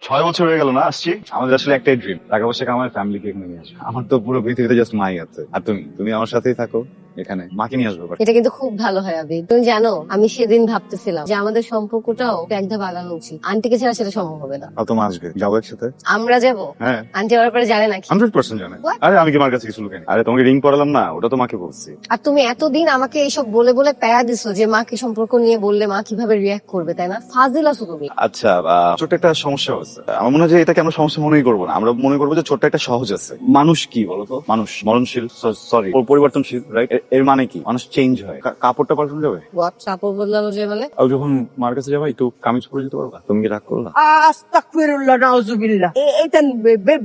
6 বছর হয়ে গেল না আসছি। আমাদের আসলে একটাই ড্রিম, টাকা পয়সা কামায় ফ্যামিলিকে এখানে নিয়ে আসবো। আমার তো পুরো পৃথিবীতে জাস্ট মাই আছে, আর তুমি আমার সাথেই থাকো এখানে, মাকে নিয়ে আসবো। এটা কিন্তু খুব ভালো হয় আবি। তুমি জানো আমি সেদিন ভাবতেছিলাম যে আমাদের সম্পর্কটাও এক ধাপ আগানো উচিত। আন্টিকে ছাড়া সেটা সম্ভব হবে না। আর তো মা আসবে, যাবো একসাথে। আমরা যাবো? হ্যাঁ, আন্টি আমার ব্যাপারে জানে নাকি? 100% জানে। What? আরে আমি কি মার কাছে কিছু লুকাইনি? আরে তোমাকে রিং পরালাম না, ওটা তো মাকে বলছি। আর তুমি এতদিন আমাকে এইসব বলে বলে প্যারা দিছো যে মাকে সম্পর্ক নিয়ে বললে মা কিভাবে রিয়াক্ট করবে, তাই না? ফাজিল আছো তুমি। আচ্ছা, ছোট্ট একটা সমস্যা হচ্ছে। আমার মনে হয় যে এটাকে আমরা সমস্যা মনেই করবো না, আমরা মনে করবো যে ছোট্ট একটা সহজ আছে। মানুষ কি বলতো? মানুষ মরণশীল, সরি পরিবর্তনশীল, রাইট? এর মানে কি? মানুষ চেঞ্জ হয়। কাপড়টা পাল্টানো যাবে? কাপড় বদলানো যে মানে? আর যখন মার কাছে যাবা একটু কামিজ পরে যেতে পারবা? তুমি কি রাগ করলা? আস্তাগফিরুল্লাহ নাউজুবিল্লাহ। এইটা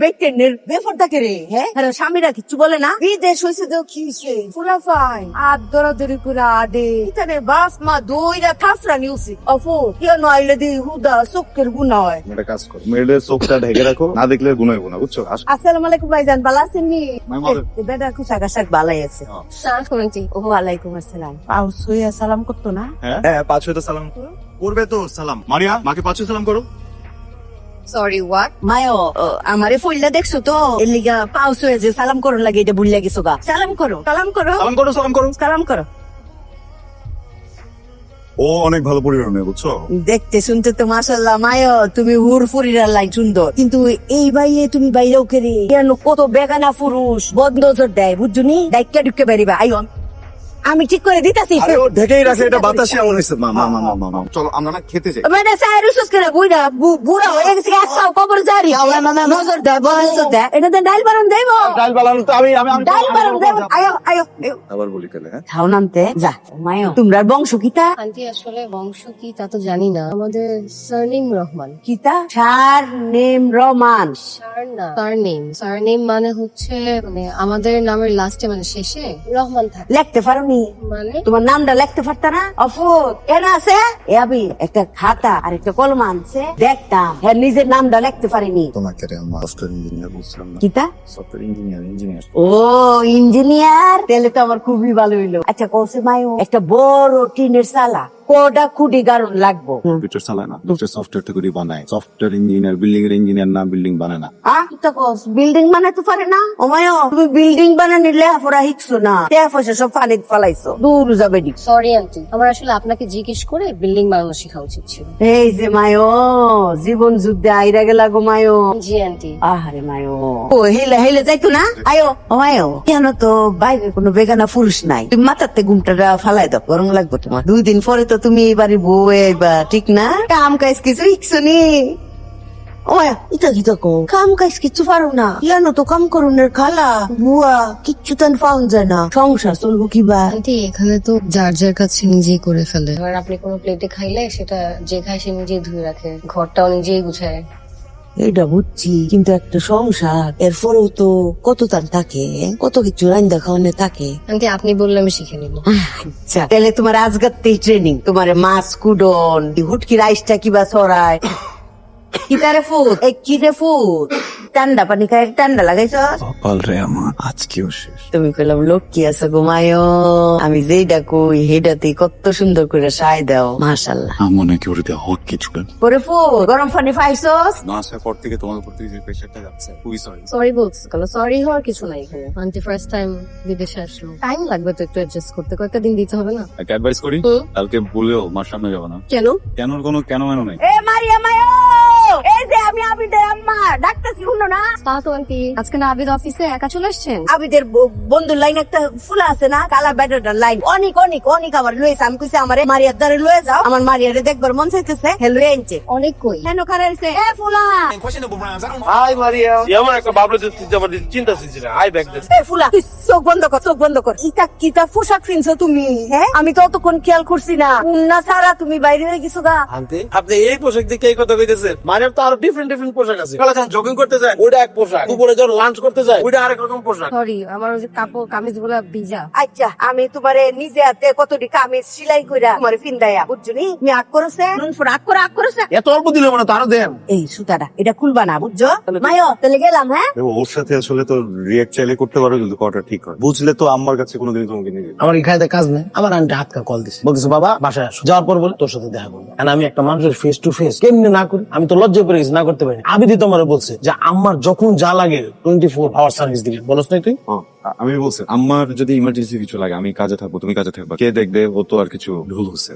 বেটেনের বেফরদা করে, হ্যাঁ? আরে স্বামীরা কিছু বলে না? বিদেশ হইছে তো কি হইছে? পুরা ফাইন। আর দরাদরি করে আডে। ইতারে বাস মা দইরা থাফরা নিউছি। অফু, কেউ নইলে দি হুদা চোখের গুণা হয়। একটা কাজ করো, মেয়েদের চোখটা ঢেকে রাখো, না দেখলে গুণ হইব না, বুঝছো? আসসালামু আলাইকুম ভাইজান, ভালো আছেন নি? My mother. বেটা কুসাক আসাক ভালাই আছে। সালাম আন্টি। ওয়ালাইকুম আসসালাম। পাও সইয়া সালাম করতো না? হ্যাঁ, পাঁচ হইতে সালাম করো। করবে তো সালাম। মারিয়া, মাকে পাঁচ সালাম করো। Sorry what? মায়ো, আমারে ফইলা দেখছো তো? এর লিগা পাও সইয়া যে সালাম করো লাগে এটা ভুলিয়া গেছো গা। সালাম করো, সালাম করো, সালাম করো, সালাম করো। সালাম করো। ও অনেক ভালো পরিবার মেয়ে, বুঝছো? দেখতে শুনতে তো মাশাআল্লাহ মায়ো, তুমি হুর ফুরিরার লাই সুন্দর, কিন্তু এই বাইয়ে তুমি বাইরেও কেরে কেন কত বেগানা পুরুষ বদ নজর দেয়, বুঝছুনি? ডাইক্কা ঢুকে বেরিবা। আইও, আমি ঠিক করে দিতাছি। আরে ও ঢেকেই রাখে, এটা বাতাসে এমন হইছে। মা, চলো আমরা না খেতে যাই। মানে সাইরুস করে বুইড়া বুড়া হয়ে গেছে, একসাও কবর জারি নজর দেয়, বদ নজর দেয়। এটা তো ডাইল বারণ দেব, ডাল বানানো তো আমি ডাইল বারণ দেব। আয়ো আয়ো আয়ো, আবার বলি তাহলে। হ্যাঁ, খাও নামতে যা। মায়ো, তোমরা বংশ কিতা? আন্টি আসলে বংশ কি তা তো জানি না, আমাদের সারনেম রহমান। কিতা? সার নেম রমান। সারনেম মানে হচ্ছে মানে আমাদের নামের লাস্টে মানে শেষে রহমান থাকে। লিখতে পারোনি? মানে তোমার নামটা লিখতে পারতা না? অফুত কেন আছে? এ আবি একটা খাতা আর একটা কলম আনছে, দেখতাম হ্যাঁ নিজের নামটা লিখতে পারিনি। তোমাকে সফটওয়্যার ইঞ্জিনিয়ার বলছিলাম না? কিতা? Software engineer. ও ইঞ্জিনিয়ার, তাহলে তো আমার খুবই ভালো হইলো। আচ্ছা কৌশে মায়ু, একটা বড় টিনের চালা কটা খুঁটি গাড়ন লাগবো? কম্পিউটার চালায় না, দুটো সফটওয়্যার থেকে বানায়। সফটওয়্যার ইঞ্জিনিয়ার, বিল্ডিং এর ইঞ্জিনিয়ার না, বিল্ডিং বানায় না। বিল্ডিং বানাতে পারে না? ও মায়ো, তুমি বিল্ডিং বানানি লেখাপড়া শিখছো না, টাকা পয়সা সব পানি ফালাইছো, দূর যাবে নি। সরি আন্টি, আমার আসলে আপনাকে জিজ্ঞেস করে বিল্ডিং বানানো শেখা উচিত ছিল। এই যে মায়ো, জীবন যুদ্ধে আইরা গেলা গো মায়ো। জি আন্টি। আহারে মায়ো, ও হেলে হেলে যাইতো না? আয়ো ও মায়ো, কেন তো বাইরে কোনো বেগানা পুরুষ নাই, তুমি মাথাতে ঘুমটা ফালাই দাও, গরম লাগবে তোমার। 2 দিন পরে তো তুমি এবারে বউ এবা, ঠিক না? কাম কাজ কিছু শিখছো নি? ও মায়া, ইটা কি তো কাম কাজ কিছু পারো না? কেন তো কাম করুনের খালা বুয়া কিচ্ছু তেন পাওয়া যায় না, সংসার চলবো কিবা? আন্টি এখানে তো যার যার কাছে নিজেই করে ফেলে। এবার আপনি কোনো প্লেটে খাইলে সেটা যে খায় সে নিজেই ধুয়ে রাখে, ঘরটাও নিজেই গুছায়। এটা বুঝছি, কিন্তু একটা সংসার এরপরেও তো কত তার থাকে, কত কিছু রান্না খাওয়ানো থাকে। আন্টি আপনি বললে আমি শিখে নিব। আচ্ছা তাহলে তোমার আজগাতেই ট্রেনিং, তোমার মাছ কুডন হুটকি রাইসটা কিবা ছড়ায় কিতারে ফুড এই কি রে ফুড ঠান্ডা পানি খাই ঠান্ডা লাগাইছ কপাল রে আমার, আজকেও শেষ। তুমি কইলাম লোক কি আছে ঘুমায়ো, আমি যেইটা কই হেটাতে কত সুন্দর করে সাই দাও মাশাআল্লাহ। মনে কি ওরে দেওয়া হোক কিছু পরে ফুড গরম পানি পাইছস? না, আসার পর থেকে তোমার উপর থেকে যে প্রেশারটা যাচ্ছে, খুবই সরি। সরি বলছি কেন? সরি হওয়ার কিছু নাই এখানে। আন্টি ফার্স্ট টাইম বিদেশে আসলো, টাইম লাগবে তো একটু অ্যাডজাস্ট করতে, কয়েকটা দিন দিতে হবে না? একটা অ্যাডভাইস করি, কালকে ভুলেও মার সামনে যাবো না। কেন? কেন কোনো কেন মেনো নাই। এ মারিয়া মায়ো, এই যে আমি আবিদের আম্মা ডাক্তারছি, শুনো না? সালাতো আন্টি, আজকে না আবিদ অফিসে একা চলে আসছেন? আবিদের বন্ধুর লাইন একটা ফুলা আছে না, কালা ব্যাটার লাইন, অনেক অনেক অনেক আবার লয়েছে। আমি কইছি আমার মারিয়ার দ্বারে লয়ে যাও, আমার মারিয়ারে দেখবার মন চাইতেছে, হে লয়ে আনছে। অনেক কই হেন খারাইছে এ ফুলা, হাই মারিয়া, এমন একটা বাবলু চিন্তা ছিল। High back this. এ ফুলা তুই চোখ বন্ধ কর, চোখ বন্ধ কর। ইটা কিটা পোশাক কিনছো তুমি? হ্যাঁ আমি তো অতক্ষণ খেয়াল করছি না, না সারা তুমি বাইরে হয়ে গেছো গা। আন্টি আপনি এই পোশাক দেখে এই কথা কইতেছেন? মানে তো আরো ডিফারেন্ট পোশাক আছে। কালা যখন জগিং করতে যায় যায় ওইটা এক পোশাক, দুপুরে যখন লাঞ্চ করতে যায় ওইটা আরেক রকম পোশাক। সরি, আমার ওই যে কাপড় কামিজ গুলা ভিজা। আচ্ছা আমি তোমারে নিজে হাতে কতটি কামিজ সেলাই কইরা তোমারে ফিন্দাইয়া বুঝছো নি? তুমি আগ করেছে আগ করেছে এত অল্প দিলে মানে তারও দেন। এই সুতাটা এটা খুলবা না বুঝছো? মায়ো তাহলে গেলাম হ্যাঁ। দেখো, ওর সাথে আসলে তো রিয়েক্ট চাইলে করতে পারো, কিন্তু করাটা ঠিক হয়। বুঝলে তো আম্মার কাছে কোনোদিন তোমাকে নিয়ে যেতে। আমার এখানে কাজ নেই, আমার আন্টি হাতকা কল দিছে, বলতেছে বাবা বাসায় আসো, যাওয়ার পর বলে তোর সাথে দেখা করবো। আমি একটা মানুষের ফেস টু ফেস কেমনি না করি, আমি তো লজ্জা পেরে গেছি, না করতে পারি। আবিদি তোমার বলছে যে আমার যখন যা লাগে 24 আওয়ার সার্ভিস দিবি, বলছ না তুই? আমি বলছি আম্মার যদি ইমার্জেন্সি কিছু লাগে আমি কাজে থাকবো, তুমি কাজে থাকবা, কে দেখবে? ও তো আর কিছু ভুল হচ্ছে।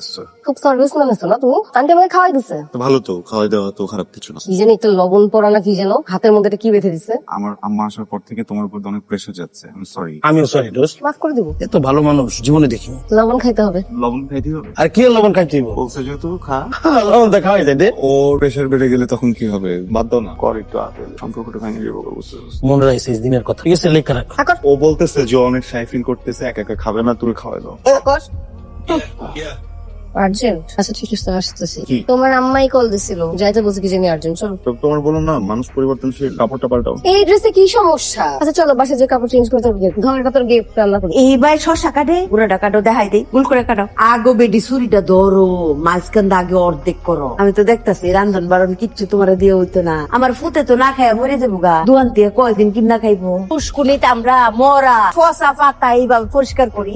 খুব সার্ভিস মানেছো না তুমি? আন্টি আমাকে খাওয়াই দিছে। তো ভালো, তো খাওয়াই দেওয়া তো খারাপ কিছু না। কি জানি একটা লবণ পড়া না কি যেন হাতের মধ্যে এটা কি বেঁধে দিছে। আমার আম্মা আসার পর থেকে তোমার উপর অনেক প্রেশার যাচ্ছে। সরি। আমিও সরি দোস্ত, মাফ করে দিব। এত ভালো মানুষ জীবনে দেখিনি। লবণ খাইতে হবে। লবণ খাইতে হবে? আর কি লবণ খাইতে হইব? বলছে যেহেতু খা। লবণ তো খাওয়াই দেয় দে। ওর প্রেশার বেড়ে গেলে তখন কি হবে? বাদ দাও না, কর একটু আগে সম্পর্কটা ভেঙে যাবো। বুঝতে পারছো? মনে রাখছে দিনের কথা, ঠিক আছে? লেখা রাখ। ও বলতেছে যে অনেক শাই ফিল করতেছে, একা একা খাবে না, তুমি খাওয়াই দাও। আর্জেন্ট? আচ্ছা ঠিক আছে, আসতেছি। কি? তোমার আম্মাই কল দিছিল, যাইতে বলছে কি জানি আর্জেন্ট। চলো। তো তোমার বলো না, মানুষ পরিবর্তনশীল, কাপড়টা পাল্টাও। এই ড্রেসে কি সমস্যা? আচ্ছা চলো বাসায় যে কাপড় চেঞ্জ করতে হবে, ঘরের ভেতর গিয়ে রান্না করি। এইবার শশা কাটে পুরোটা কাটো, দেখাই দেই গুল করে কাটো। আগো বেডি ছুরিটা ধরো, মাঝখান দিয়ে আগে অর্ধেক করো। আমি তো দেখতাছি রান্ধন বাড়ন কিচ্ছু তোমার দিয়ে হইতো না। আমার ফুতে তো না খাইয়া মরে যাবো গা, দোয়ান দিয়ে কয়দিন কিনা খাইবো। পুষ্কুনিতে আমরা মরা ফসা পাতা এইভাবে পরিষ্কার করি।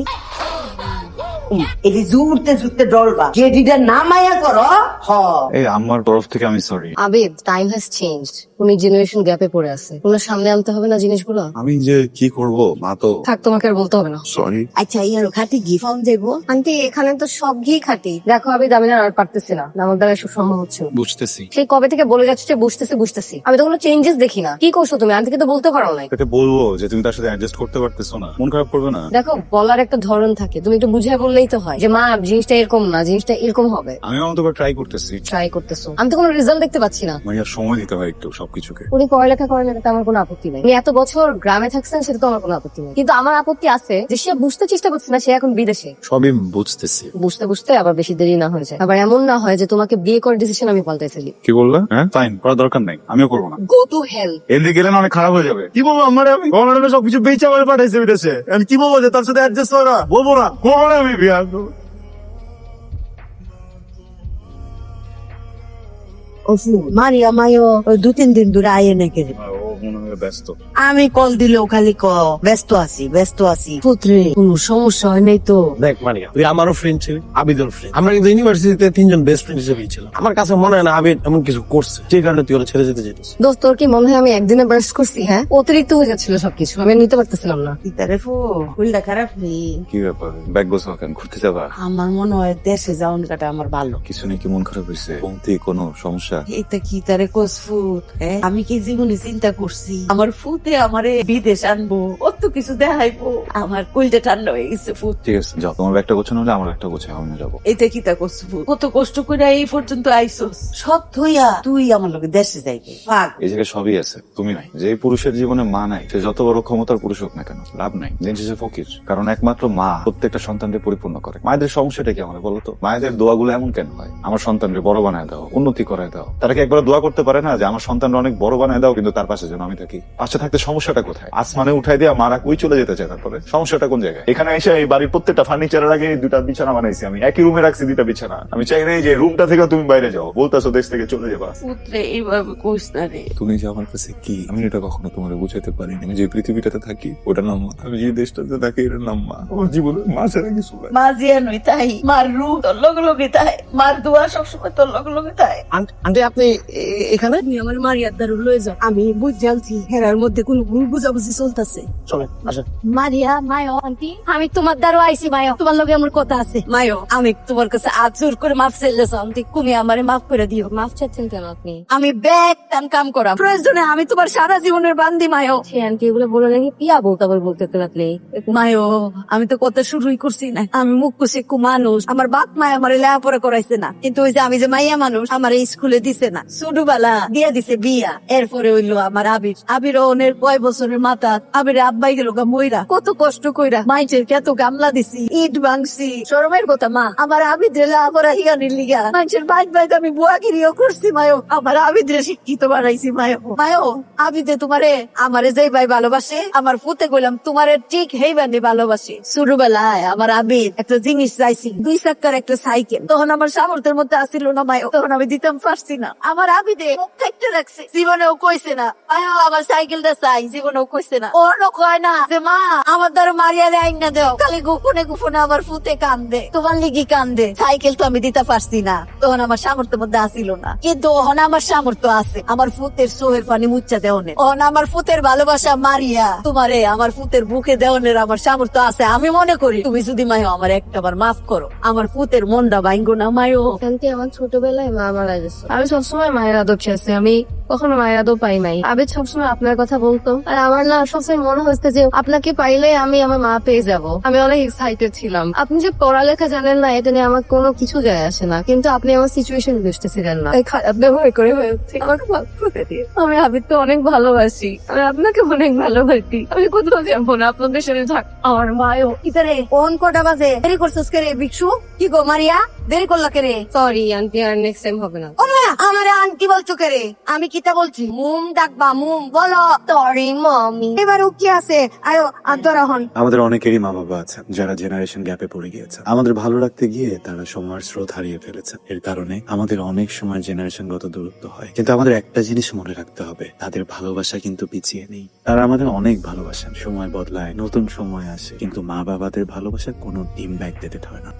এটি জুড়তে জুড়তে ডলবা, গেডিটা নামায়া করো। হ এই আম্মার তরফ থেকে আমি sorry. Abid, time has changed. কোন জেনারেশন গ্যাপে পড়ে আছে, কোনো সামনে আনতে হবে না জিনিসগুলো। আমি যে কি করব, মা তো। থাক, তোমাকে আর বলতে হবে না। সরি। আচ্ছা ইয়ার খাটি ঘি ফাউন যাইবো। আন্টি এখানে তো সব ঘি খাটি। দেখো আবিদ, আমি না আর পারতেছি না, আমার দ্বারা এসব সম্ভব হচ্ছে না। বুঝতেছি। সেই কবে থেকে বলে যাচ্ছে যে বুঝতেছি, আমি তো কোনো চেঞ্জেস দেখি না। কি করছো তুমি? আন্টিকে তো বলতে পারো নাই। এটা বলবো যে তুমি তার সাথে অ্যাডজাস্ট করতে পারতেছো না, মন খারাপ করবে না। দেখো, বলার একটা ধরন থাকে, তুমি একটু বুঝিয়ে বললেই তো হয় যে মা জিনিসটা এরকম না, জিনিসটা এরকম হবে। আমি আমার তো ট্রাই করতেছি। ট্রাই করতেছো, আমি তো কোনো রেজাল্ট দেখতে পাচ্ছি না। মাইয়ার সময় দিতে হয় একটু সবকিছুকে। উনি পড়ালেখা করেন, এটাতে আমার কোনো আপত্তি নেই। উনি এত বছর গ্রামে থাকছেন, সেটা তো আমার কোনো আপত্তি নেই। কিন্তু আমার আপত্তি আছে যে সে বুঝতে চেষ্টা করছে না, সে এখন বিদেশে। সবই বুঝতেছি। বুঝতে বুঝতে আবার বেশি দেরি না হয়ে যায়, আবার এমন না হয় যে তোমাকে বিয়ে করার ডিসিশন আমি পাল্টাই ফেলি। কি বললা? হ্যাঁ ফাইন, করার দরকার নাই, আমিও করবো না। Go to hell. এদিকে গেলে না অনেক খারাপ হয়ে যাবে। কি বলবো আমার? আমি গভর্নমেন্ট সবকিছু বেচে আমার পাঠাইছে বিদেশে। আমি কি বলবো যে তার সাথে অ্যাডজাস্ট করা? বলবো না, করবো না আমি বিয়ে। মারিয়া মায়ো ওই 2-3 দিন ধরে আয়ে নাকি। ও মনে হয় ব্যস্ত। আমি কল দিলেও খালি ব্যস্ত আছি পুত্রে, কোনো সমস্যা হয় নাই তো? দেখ মানিয়া, তুই আমারও ফ্রেন্ড ছিলি, আবিদের ফ্রেন্ড। আমরা কিন্তু ইউনিভার্সিটিতে 3 জন বেস্ট ফ্রেন্ড হিসেবেই ছিলাম। আমার কাছে মনে হয় না আবিদ এমন কিছু করছে যে কারণে তুই ওরা ছেড়ে যেতে চাইছিস। দোস্ত, তোর কি মনে হয় আমি একদিনে ব্রাশ করছি? হ্যাঁ, অতিরিক্ত হয়ে যাচ্ছিল সবকিছু, আমি আর নিতে পারতেছিলাম না। ইতারে ফো কুলটা খারাপ নেই। কি ব্যাপার? ব্যাগ গোছাও কেন? ঘুরতে যাবা? আমার মনে হয় দেশে যাওন কাটা আমার ভালো। কিছু নেই, কি মন খারাপ হয়েছে? বলতে কোনো সমস্যা? এটা কি তারে কোস ফুট? আমি কি জীবনে চিন্তা করছি আমার ফুটে আমারে বিদেশ আনবো, কত কিছু দেখাইবো, আমার কুলটা ঠান্ডা হয়ে গেছে ফুট। ঠিক আছে যাও, তোমার ব্যাগটা গোছানো হলে আমার একটা গোছাও, আমি যাবো। এটা কি তা করছো ফুট? কত কষ্ট করে এই পর্যন্ত আইসোস, সব থইয়া তুই আমার লোকে দেশে যাইবে। ফাক এই জায়গায় সবই আছে, তুমি নাই। যে পুরুষের জীবনে মা নাই, সে যত বড় ক্ষমতার পুরুষ হোক না কেন, লাভ নাই। দিন শেষে ফকির, কারণ একমাত্র মা প্রত্যেকটা সন্তানকে পরিপূর্ণ করে। মায়েদের সমস্যাটা কি আমার বলো তো? মায়েদের দোয়াগুলো এমন কেন হয়? আমার সন্তানকে বড় বানায় দাও, উন্নতি করায় দাও। তারা কি একবার দোয়া করতে পারে না যে আমার সন্তানরা অনেক বড় বানায় দাও, কিন্তু তার পাশে যেন আমি থাকি? পাশে থাকতে সমস্যাটা কোথায়? আসমানে উঠাই দিয়ে মারা কই চলে যেতে চায়, তারপরে সমস্যাটা কোন জায়গায়? এখানে এসে এই বাড়ির প্রত্যেকটা ফার্নিচারের আগে 2টা বিছানা বানাইছি আমি, একই রুমে রাখছি 2টা বিছানা। আমি চাই না যে রুমটা থেকে তুমি বাইরে যাও, বলতেছো দেশ থেকে চলে যাবা। পুত্রে এইভাবে কইস না রে। তুমি যে আমার কাছে কি, আমি এটা কখনো তোমার বুঝাতে পারিনি। আমি যে পৃথিবীটাতে থাকি ওটার নাম মা, আমি যে দেশটাতে থাকি এটার নাম মা। আমার জীবনে মা ছাড়া কিছু নাই। মা জিয়া নই তাই, মার রু তোর লগে লগে তাই, মার দোয়া সবসময় তোর লগে লগে তাই। আন্টি আপনি এখানে? তুমি আমার মারিয়ার দারু লয়ে যাও, আমি বুঝ জানছি হেরার মধ্যে কোন ভুল বুঝাবুঝি চলতেছে। চলেন আসেন। মারিয়া মায়ো আন্টি, আমি তোমার দ্বারা আইছি মায়ো, তোমার লগে আমার কথা আছে মায়ো। আমি তোমার কাছে আজ জোর করে মাফ চাইলেছ আন্টি, তুমি আমারে মাফ করে দিও। মাফ চাচ্ছেন কেন আপনি? আমি ব্যাগ টান কাম করা, প্রয়োজনে আমি তোমার সারা জীবনের বান্দি মায়ো। সে আন্টি এগুলো বলে নাকি পিয়া বলতে বলতে লাগলে। মায়ো আমি তো কথা শুরুই করছি না, আমি মুখ্য শিক্ষু মানুষ, আমার বাপ মায় আমার লেখাপড়া করাইছে না, কিন্তু ওই যে আমি যে মাইয়া মানুষ আমার এই স্কুলে দিছে না, ছোটবেলা দিয়া দিছে বিয়া। এরপরে হইলো আমার আবির, আবির অনের কয় বছরের মাথা, আবির আব্বা লম্বাই গেল গা মইরা, কত কষ্ট কইরা মাইটের কত গামলা দিছি, ইট ভাঙছি, শরমের কথা মা, আমার আবিদ্রেলা আমার হিগানির লিগা মাইটের বাইক বাইক আমি বুয়াগিরিও করছি মায়ো, আমার আবিদ্রে শিক্ষিত বানাইছি মায়ো। মায়ো আবিদে তোমারে আমারে যেই ভাই ভালোবাসে, আমার ফুতে কইলাম তোমারে ঠিক হেই বান্ধে ভালোবাসে। ছোটবেলায় আমার আবিদ একটা জিনিস চাইছি, 2 চাক্কার একটা সাইকেল, তখন আমার সামর্থ্যের মধ্যে আসিল না মায়ো, তখন আমি দিতাম পারছি না। আমার আবিদে মুখ থাকতে রাখছে, জীবনেও কইছে না মায়ো আমার সাইকেলটা চাই, জীবনেও কইছে না। ওর কয় না যে মা আমার দ্বারা মারিয়া দেয় না দেও, খালি গোপনে গোপনে আমার ফুতে কান্দে, তোমার লিগি কান্দে। সাইকেল তো আমি দিতে পারছি না, তখন আমার সামর্থ্যের মধ্যে আসিল না, কিন্তু ওখানে আমার সামর্থ্য আছে আমার ফুতের সোহের পানি মুচ্ছা দেওয়ানের, ওখানে আমার ফুতের ভালোবাসা মারিয়া তোমারে আমার ফুতের বুকে দেওয়ানের আমার সামর্থ্য আছে। আমি মনে করি তুমি যদি মায়ো আমার একটাবার মাফ করো, আমার ফুতের মনটা ভাঙ্গো না মায়ো। আন্টি আমার ছোটবেলায় মা মারা গেছে, আমি সবসময় মায়ের আদর চেয়েছি, আমি কখনো মায়ের আদর পাই নাই। আবিদ সবসময় আপনার কথা বলতো, আর আমার না সবসময় মনে হচ্ছে যে আপনাকে পাইলে আমি আমার মা পেয়ে যাব। আমি অনেক এক্সাইটেড ছিলাম। আপনি যে পড়ালেখা জানেন না এটা নিয়ে আমার কোনো কিছু যায় আসে না, কিন্তু আপনি আমার সিচুয়েশন বুঝতেছিলেন না, এই খারাপ ব্যবহার করে হয়েছে আমাকে মাফ করে দিন। আমি আবিদকে অনেক ভালোবাসি, আমি আপনাকে অনেক ভালোবাসি, আমি কোথাও যাবো না, আপনাদের সাথে থাক। আমার মায়ও ইতারে কোন কটা বাজে, দেরি করছিস কে রে ভিক্ষু? কি গো মারিয়া দেরি করলা কে রে? সরি আন্টি, আর নেক্সট টাইম হবে না। ও মা আমারে আন্টি বলছো কে রে? আমি কিতা বলছি? মুম ডাকবা মুম, বলো সরি মমি। এবার ও কি আছে আয়ো আদর হন। আমাদের অনেকেরই মা বাবা আছেন যারা জেনারেশন গ্যাপে পড়ে গিয়েছে। আমাদের ভালো রাখতে গিয়ে তারা সময়ের স্রোত হারিয়ে ফেলেছে। এর কারণে আমাদের অনেক সময় জেনারেশনগত দূরত্ব হয়। কিন্তু আমাদের একটা জিনিস মনে রাখতে হবে, তাদের ভালোবাসা কিন্তু পিছিয়ে নেই। তারা আমাদের অনেক ভালোবাসেন। সময় বদলায়, নতুন সময় আসে, কিন্তু মা বাবাদের ভালোবাসা কোনো ডিম ব্যাগ দিতে হয় না।